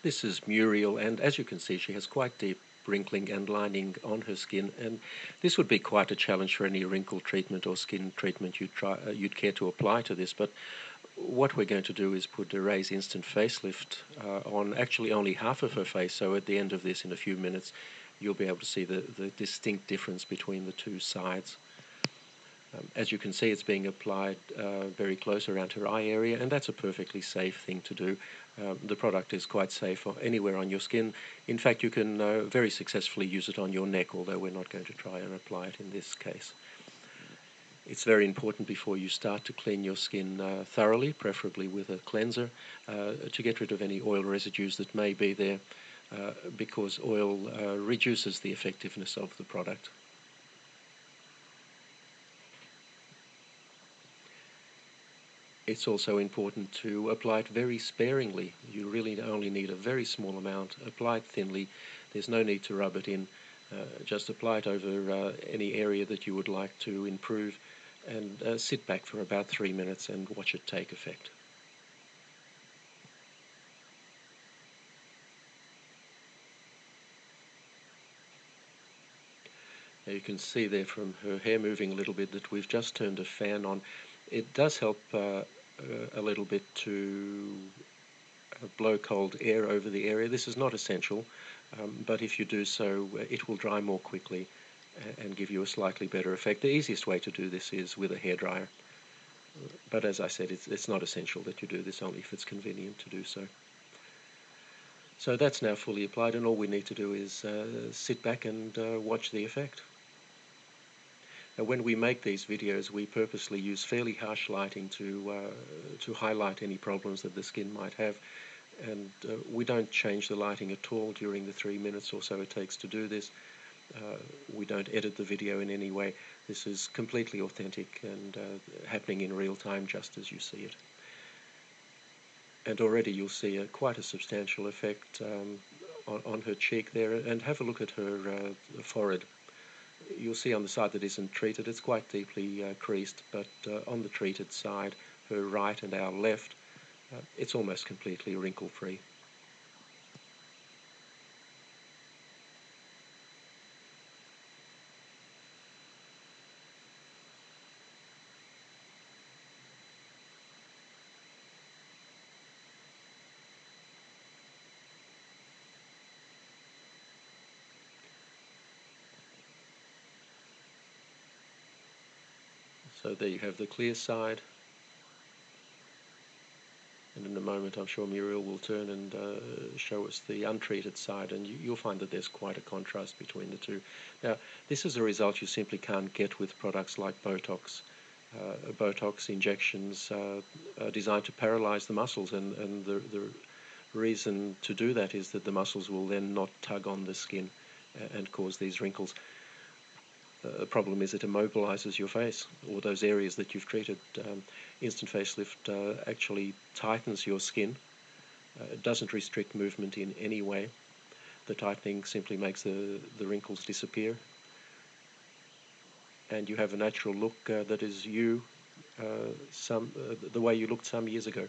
This is Muriel, and as you can see, she has quite deep wrinkling and lining on her skin, and this would be quite a challenge for any wrinkle treatment or skin treatment you'd care to apply to this. But what we're going to do is put a Raise Instant Facelift on actually only half of her face, so at the end of this, in a few minutes, you'll be able to see the distinct difference between the two sides. As you can see, it's being applied very close around her eye area, and that's a perfectly safe thing to do. The product is quite safe anywhere on your skin. In fact, you can very successfully use it on your neck, although we're not going to try and apply it in this case. It's very important before you start to clean your skin thoroughly, preferably with a cleanser, to get rid of any oil residues that may be there, because oil reduces the effectiveness of the product. It's also important to apply it very sparingly. You really only need a very small amount. Apply it thinly. There's no need to rub it in. Just apply it over any area that you would like to improve, and sit back for about 3 minutes and watch it take effect. Now you can see there from her hair moving a little bit that we've just turned a fan on. It does help a little bit to blow cold air over the area. This is not essential, but if you do so, it will dry more quickly and give you a slightly better effect. The easiest way to do this is with a hairdryer, but as I said, it's not essential that you do this, only if it's convenient to do so. So that's now fully applied, and all we need to do is sit back and watch the effect. Now, when we make these videos, we purposely use fairly harsh lighting to highlight any problems that the skin might have, and we don't change the lighting at all during the 3 minutes or so it takes to do this. We don't edit the video in any way. This is completely authentic and happening in real time, just as you see it. And already you'll see quite a substantial effect on her cheek there, and have a look at her forehead. You'll see on the side that isn't treated, it's quite deeply creased, but on the treated side, her right and our left, it's almost completely wrinkle-free. So there you have the clear side, and in a moment I'm sure Muriel will turn and show us the untreated side, and you'll find that there's quite a contrast between the two. Now, this is a result you simply can't get with products like Botox. Botox injections are designed to paralyze the muscles, and the reason to do that is that the muscles will then not tug on the skin and cause these wrinkles. The problem is it immobilizes your face, or those areas that you've treated. Instant Facelift actually tightens your skin. It doesn't restrict movement in any way. The tightening simply makes the wrinkles disappear, and you have a natural look that is you, the way you looked some years ago.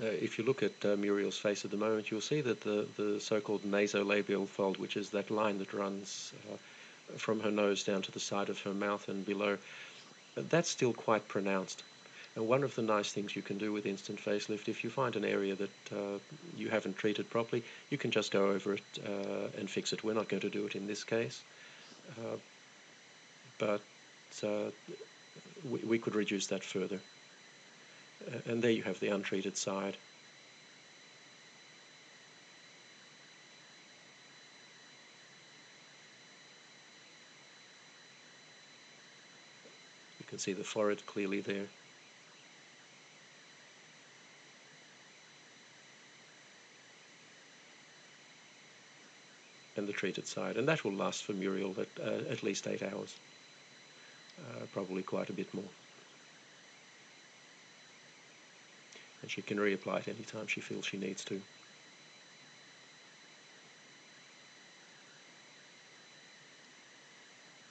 If you look at Muriel's face at the moment, you'll see that the so-called nasolabial fold, which is that line that runs from her nose down to the side of her mouth and below, that's still quite pronounced. And one of the nice things you can do with Instant Facelift, if you find an area that you haven't treated properly, you can just go over it and fix it. We're not going to do it in this case, but we could reduce that further. And there you have the untreated side. You can see the forehead clearly there. And the treated side. And that will last for Muriel at least 8 hours. Probably quite a bit more. and she can reapply it anytime she feels she needs to.